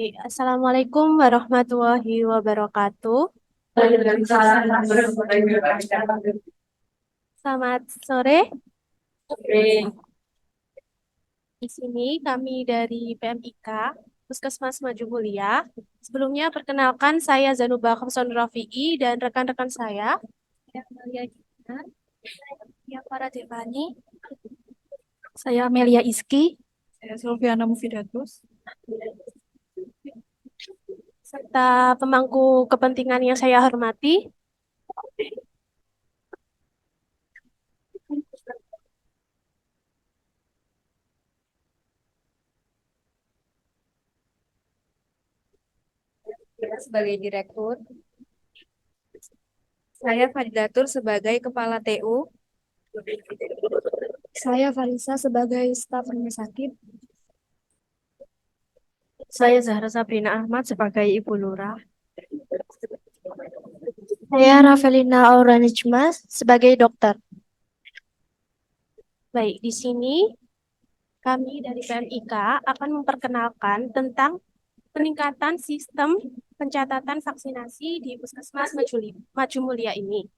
Assalamualaikum warahmatullahi wabarakatuh. Selamat sore. Di sini kami dari PMIK, Puskesmas Maju Mulia. Sebelumnya perkenalkan saya Zanuba Khamson Rafi'i dan rekan-rekan saya. Saya Amelia Gina, saya para Devani, saya Amelia Iski, saya Sulfiana Mufidatus, serta pemangku kepentingan yang saya hormati. Sebagai direktur, saya Fadilatur sebagai kepala TU, Saya Farisa sebagai staf rumah sakit. Saya Zahra Sabrina Ahmad sebagai Ibu Lurah. Saya Rafelina Auranijmas sebagai dokter. Baik, di sini kami dari PMIK akan memperkenalkan tentang peningkatan sistem pencatatan vaksinasi di Puskesmas Maju Mulia ini.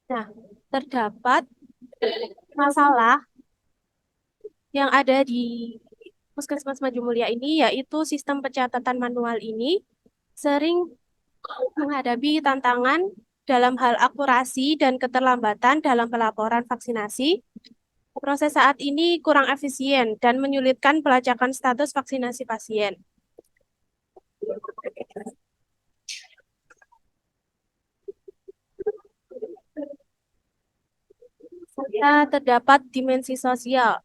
Nah, terdapat masalah yang ada di Puskesmas Maju Mulia ini, yaitu sistem pencatatan manual ini sering menghadapi tantangan dalam hal akurasi dan keterlambatan dalam pelaporan vaksinasi. Proses saat ini kurang efisien dan menyulitkan pelacakan status vaksinasi pasien. Serta terdapat dimensi sosial.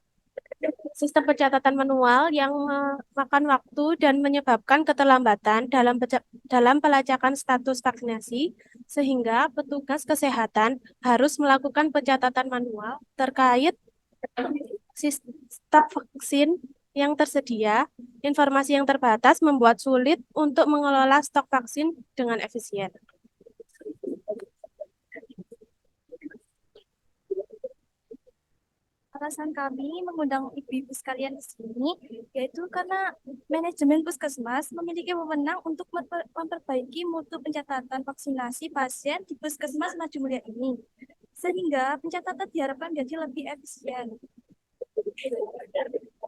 Sistem pencatatan manual yang memakan waktu dan menyebabkan keterlambatan dalam pelacakan status vaksinasi, sehingga petugas kesehatan harus melakukan pencatatan manual terkait stok vaksin yang tersedia. Informasi yang terbatas membuat sulit untuk mengelola stok vaksin dengan efisien. Alasan kami mengundang ibu-ibu sekalian di sini, yaitu karena manajemen puskesmas memiliki wewenang untuk memperbaiki mutu pencatatan vaksinasi pasien di puskesmas Maju Mulia ini, sehingga pencatatan diharapkan menjadi lebih efisien.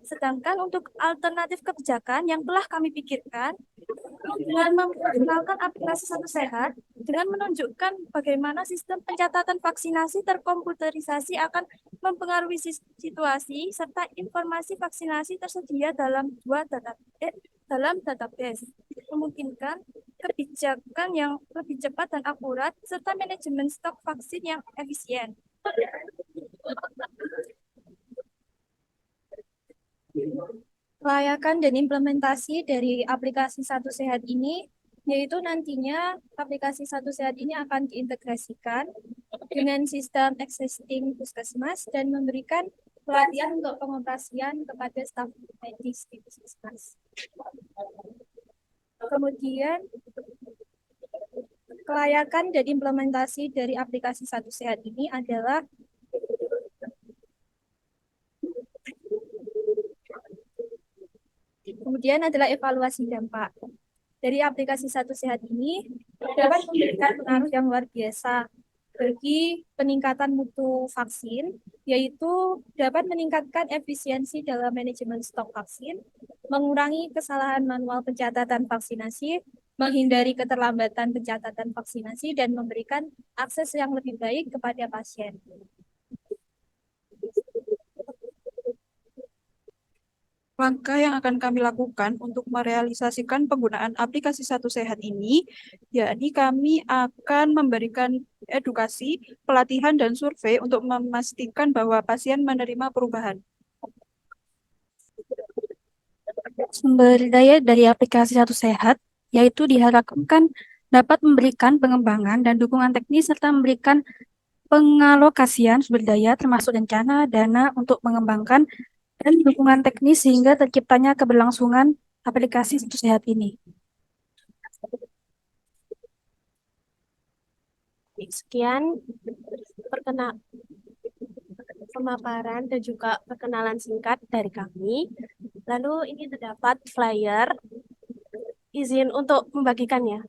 Sedangkan untuk alternatif kebijakan yang telah kami pikirkan, dengan memperkenalkan aplikasi Satu Sehat, dengan menunjukkan bagaimana sistem pencatatan vaksinasi terkomputerisasi akan mempengaruhi situasi serta informasi vaksinasi tersedia dalam database, memungkinkan kebijakan yang lebih cepat dan akurat serta manajemen stok vaksin yang efisien. Kelayakan dan implementasi dari aplikasi Satu Sehat ini, yaitu nantinya aplikasi Satu Sehat ini akan diintegrasikan dengan sistem existing puskesmas dan memberikan pelatihan untuk pengoperasian kepada staf medis di puskesmas. Kemudian, kelayakan dan implementasi dari aplikasi Satu Sehat ini adalah kemudian adalah evaluasi dampak. Dari aplikasi Satu Sehat ini dapat memberikan pengaruh yang luar biasa bagi peningkatan mutu vaksin, yaitu dapat meningkatkan efisiensi dalam manajemen stok vaksin, mengurangi kesalahan manual pencatatan vaksinasi, menghindari keterlambatan pencatatan vaksinasi, dan memberikan akses yang lebih baik kepada pasien. langkah yang akan kami lakukan untuk merealisasikan penggunaan aplikasi Satu Sehat ini, yakni kami akan memberikan edukasi, pelatihan, dan survei untuk memastikan bahwa pasien menerima perubahan. Sumber daya dari aplikasi Satu Sehat, yaitu diharapkan dapat memberikan pengembangan dan dukungan teknis serta memberikan pengalokasian sumber daya termasuk rencana dana untuk mengembangkan dan dukungan teknis sehingga terciptanya keberlangsungan aplikasi Satu Sehat ini. Sekian pemaparan dan juga perkenalan singkat dari kami. Lalu ini terdapat flyer. Izin untuk membagikannya.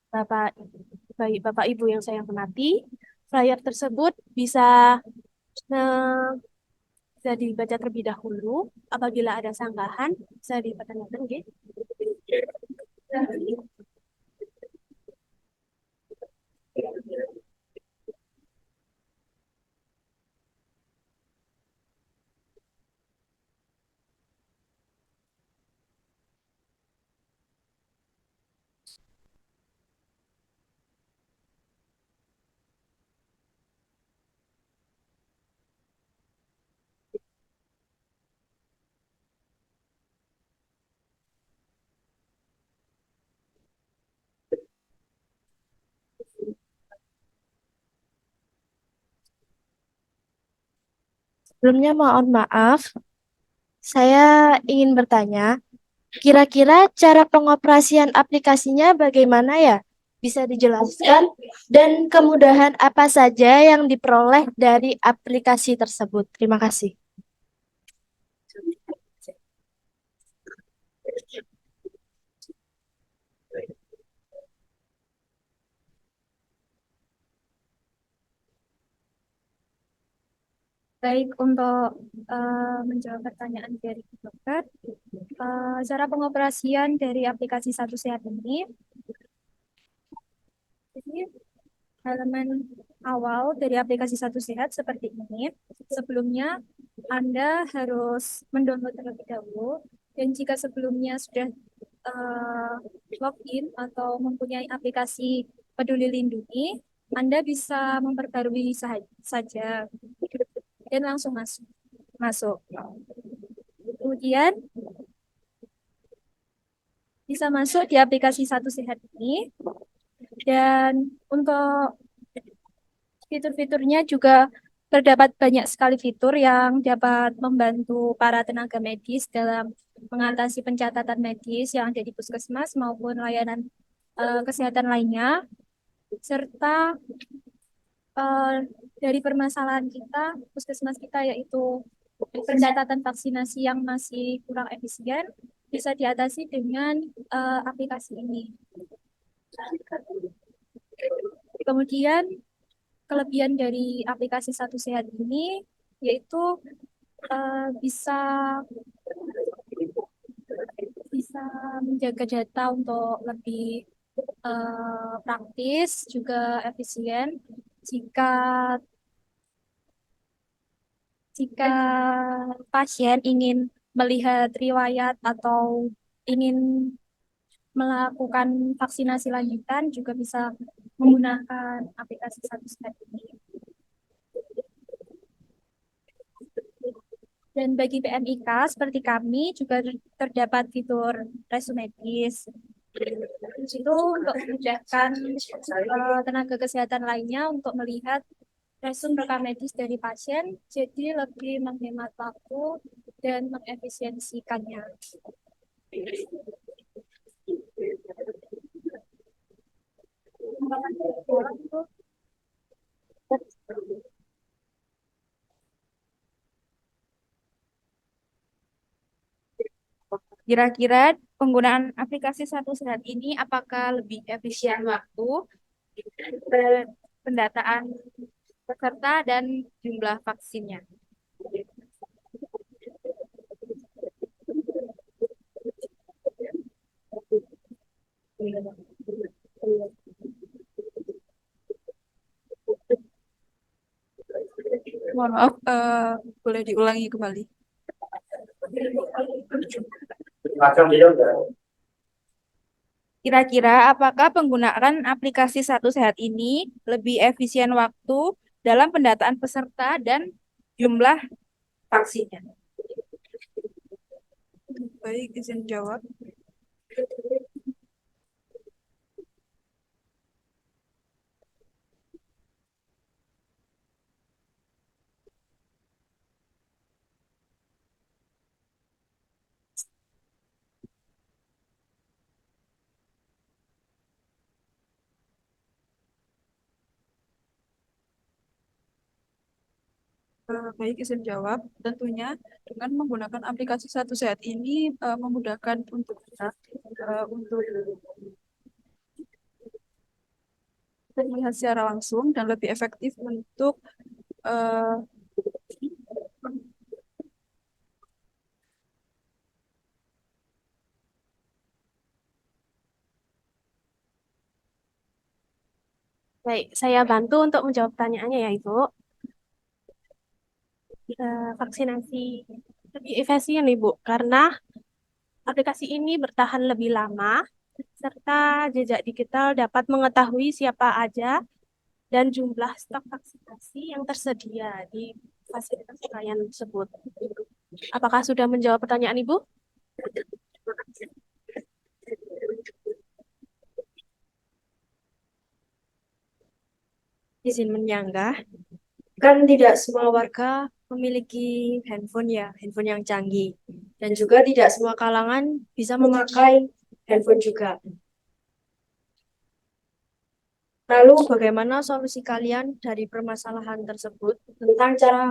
Bapak, baik Bapak Ibu yang saya hormati, flyer tersebut eh, bisa dibaca terlebih dahulu. Apabila ada sanggahan, bisa dipertanyakan, gitu. Sebelumnya mohon maaf, saya ingin bertanya, kira-kira cara pengoperasian aplikasinya bagaimana ya? Bisa dijelaskan? Dan kemudahan apa saja yang diperoleh dari aplikasi tersebut? Terima kasih. Baik, untuk menjawab pertanyaan dari dokter, cara pengoperasian dari aplikasi Satu Sehat ini, jadi halaman awal dari aplikasi Satu Sehat seperti ini. Sebelumnya, Anda harus mendownload terlebih dahulu, dan jika sebelumnya sudah eh, login atau mempunyai aplikasi Peduli Lindungi, Anda bisa memperbarui saja dan langsung masuk. Kemudian bisa masuk di aplikasi Satu Sehat ini, dan untuk fitur-fiturnya juga terdapat banyak sekali fitur yang dapat membantu para tenaga medis dalam mengatasi pencatatan medis yang ada di puskesmas maupun layanan kesehatan lainnya, serta eh, dari permasalahan kita, puskesmas kita, yaitu pencatatan vaksinasi yang masih kurang efisien, bisa diatasi dengan aplikasi ini. Kemudian kelebihan dari aplikasi Satu Sehat ini yaitu bisa bisa menjaga data untuk lebih praktis juga efisien jika jika pasien ingin melihat riwayat atau ingin melakukan vaksinasi lanjutan juga bisa menggunakan aplikasi Satu Sehat ini. Dan bagi PMIK seperti kami juga terdapat fitur resume medis. Itu untuk memudahkan tenaga kesehatan lainnya untuk melihat resume rekam medis dari pasien, jadi lebih menghemat waktu dan mengefisiensikannya. Kira-kira penggunaan aplikasi Satu Sehat ini apakah lebih efisien waktu, pendataan peserta, dan jumlah vaksinnya? Mohon maaf, boleh diulangi kembali. Kira-kira apakah penggunaan aplikasi Satu Sehat ini lebih efisien waktu dalam pendataan peserta dan jumlah vaksinnya? Baik, izin jawab. Baik, izin jawab. Tentunya dengan menggunakan aplikasi Satu Sehat ini memudahkan untuk kita untuk melihat secara langsung dan lebih efektif untuk eh, Baik, saya bantu untuk menjawab pertanyaannya ya, Ibu. Vaksinasi lebih efisien, Ibu, karena aplikasi ini bertahan lebih lama, serta jejak digital dapat mengetahui siapa aja dan jumlah stok vaksinasi yang tersedia di fasilitas pelayanan tersebut. Apakah sudah menjawab pertanyaan Ibu? Izin menyanggah, kan tidak semua warga memiliki handphone yang canggih. Dan juga tidak semua kalangan bisa memakai handphone juga. Lalu bagaimana solusi kalian dari permasalahan tersebut tentang cara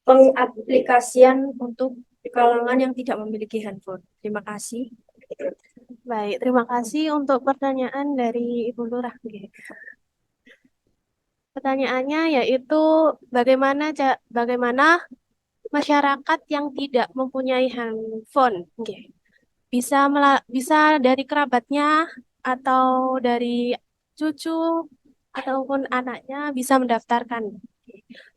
pengaplikasian untuk kalangan yang tidak memiliki handphone? Terima kasih. Baik, terima kasih untuk pertanyaan dari Ibu Lurah. Oke. Pertanyaannya yaitu bagaimana masyarakat yang tidak mempunyai handphone, oke, bisa dari kerabatnya atau dari cucu ataupun anaknya bisa mendaftarkan.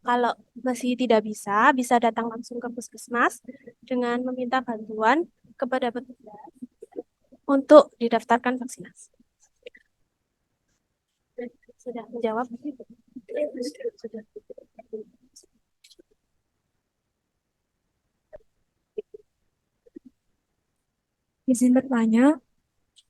Kalau masih tidak bisa, bisa datang langsung ke puskesmas dengan meminta bantuan kepada petugas untuk didaftarkan vaksinasi. Sudah menjawab? Sudah. Izin bertanya,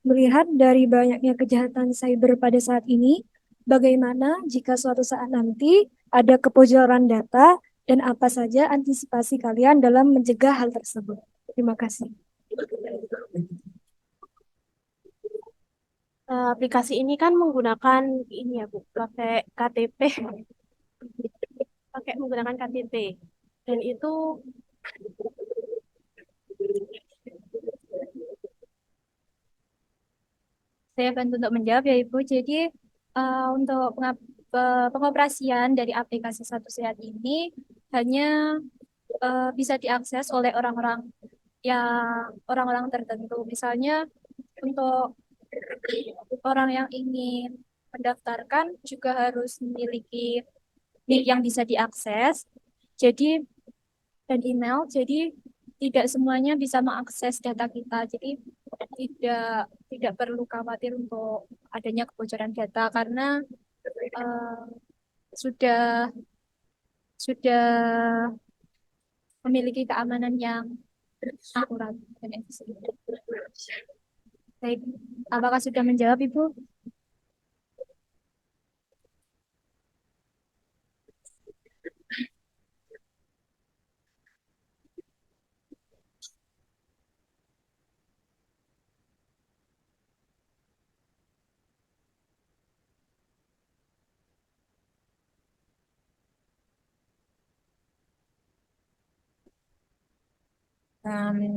melihat dari banyaknya kejahatan cyber pada saat ini, bagaimana jika suatu saat nanti ada kebocoran data dan apa saja antisipasi kalian dalam mencegah hal tersebut? Terima kasih. Aplikasi ini kan menggunakan ini ya Bu, pakai KTP, pakai menggunakan KTP, dan itu Saya bantu untuk menjawab ya Ibu. Jadi untuk pengoperasian dari aplikasi Satu Sehat ini hanya bisa diakses oleh orang-orang tertentu. Misalnya untuk orang yang ingin mendaftarkan juga harus memiliki link yang bisa diakses. Jadi dan email. Jadi tidak semuanya bisa mengakses data kita. Jadi tidak tidak perlu khawatir untuk adanya kebocoran data karena eh, sudah sudah memiliki keamanan yang akurat dan efisien. Baik, apakah sudah menjawab Ibu?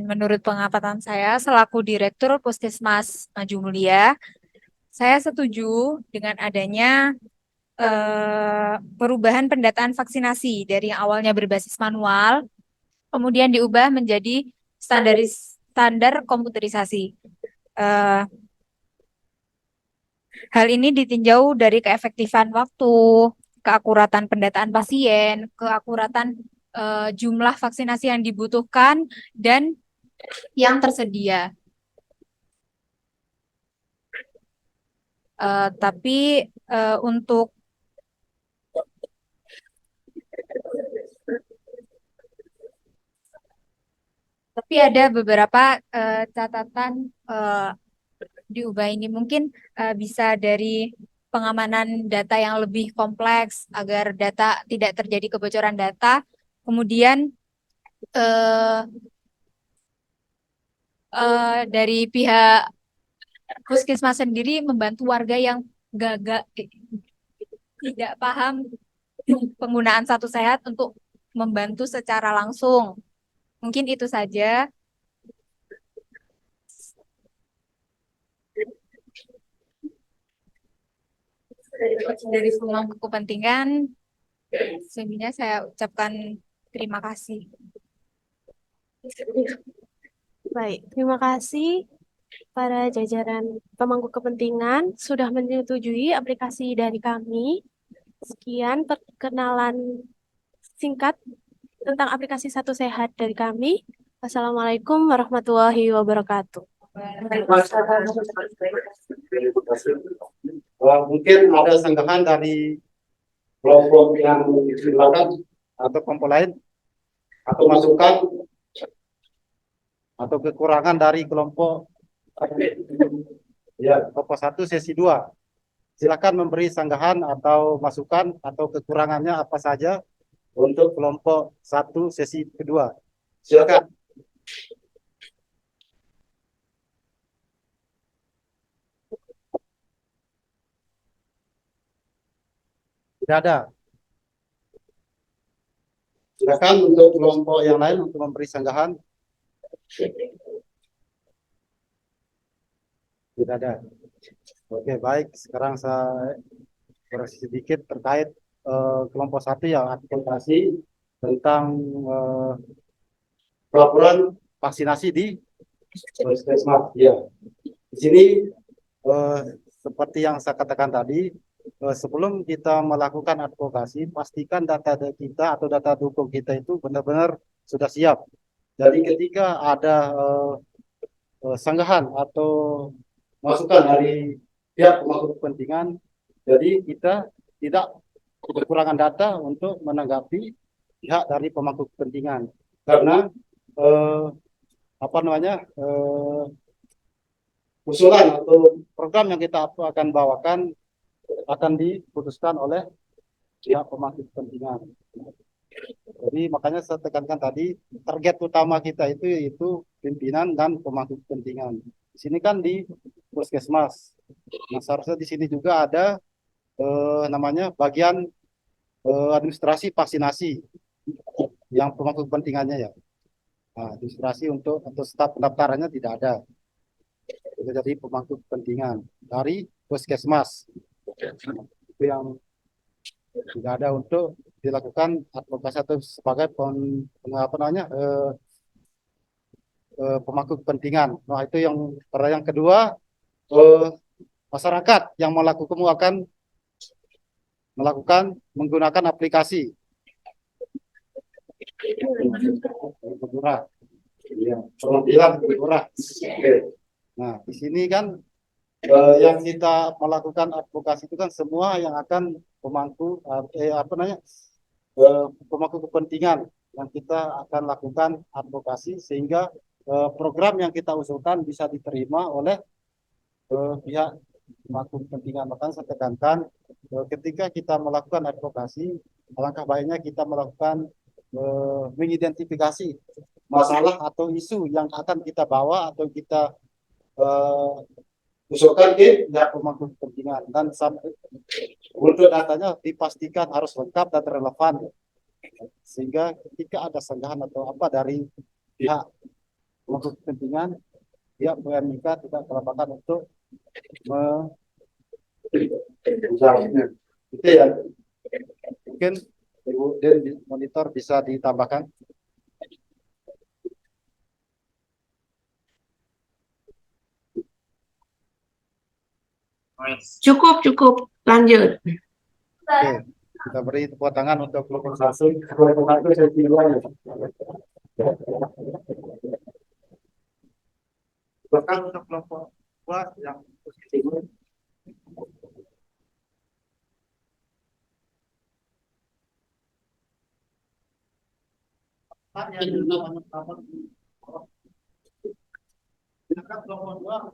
Menurut pengamatan saya selaku Direktur Puskesmas Maju Mulia, saya setuju dengan adanya perubahan pendataan vaksinasi dari yang awalnya berbasis manual, kemudian diubah menjadi standar komputerisasi. Eh, Hal ini ditinjau dari keefektifan waktu, keakuratan pendataan pasien, keakuratan jumlah vaksinasi yang dibutuhkan, dan yang tersedia. Tapi untuk ada beberapa catatan diubah ini mungkin bisa dari pengamanan data yang lebih kompleks agar data tidak terjadi kebocoran data. Kemudian eh, dari pihak puskesmas sendiri membantu warga yang tidak paham penggunaan Satu Sehat untuk membantu secara langsung. Mungkin itu saja. Dari pemangku kepentingan, sebenarnya saya ucapkan terima kasih. Baik, terima kasih para jajaran pemangku kepentingan sudah menyetujui aplikasi dari kami. Sekian perkenalan singkat tentang aplikasi Satu Sehat dari kami. Wassalamualaikum warahmatullahi wabarakatuh. Mungkin ada sanggahan dari kelompok yang di belakang atau kelompok lain atau masukan atau kekurangan dari kelompok ya kelompok 1 sesi 2. Silakan memberi sanggahan atau masukan atau kekurangannya apa saja untuk kelompok 1 sesi kedua. Silakan. Tidak ada. Silakan untuk kelompok yang lain untuk memberi sanggahan. Tidak ada. Oke, baik. Sekarang saya berisi sedikit terkait kelompok 1 yang advokasi tentang pelaporan vaksinasi di Puskesmas. Ya. Di sini seperti yang saya katakan tadi, sebelum kita melakukan advokasi, pastikan data kita atau data dukung kita itu benar-benar sudah siap. Jadi ketika ada sanggahan atau masukan dari pihak pemangku kepentingan, jadi kita tidak kekurangan data untuk menanggapi pihak dari pemangku kepentingan, karena usulan atau program yang kita akan bawakan akan diputuskan oleh pihak pemangku kepentingan. Jadi makanya saya tekankan tadi, target utama kita itu yaitu pimpinan dan pemangku kepentingan. Di sini kan di Puskesmas. Nah, seharusnya di sini juga ada namanya bagian administrasi vaksinasi yang pemangku kepentingannya ya. Nah, administrasi untuk staf pendaftarannya tidak ada. Itu jadi pemangku kepentingan dari Puskesmas. Itu yang tidak ada untuk dilakukan advokasi atau sebagai pemangku kepentingan. Nah, itu yang kedua, masyarakat yang akan menggunakan aplikasi murah, penampilan murah. Nah, di sini kan yang kita melakukan advokasi itu kan semua yang akan pemangku pemangku kepentingan yang kita akan lakukan advokasi sehingga program yang kita usulkan bisa diterima oleh pihak pemangku kepentingan. Makanya saya tekankan ketika kita melakukan advokasi, alangkah baiknya kita melakukan mengidentifikasi masalah atau isu yang akan kita bawa atau kita usulkan ke pihak pemangku kepentingan, dan untuk datanya dipastikan harus lengkap dan relevan, sehingga ketika ada sanggahan atau apa dari pihak pemangku kepentingan, pihak PMK tidak kelelapan untuk menjawabnya. Itu ya. Mungkin Ibu Den di monitor bisa ditambahkan. Cukup. Lanjut. Oke, kita beri tepuk tangan untuk kelompok 1. Kelompok 1 sesi 2 ya. Bahkan untuk kelompok 2 yang posisi 2. Yang kelompok 2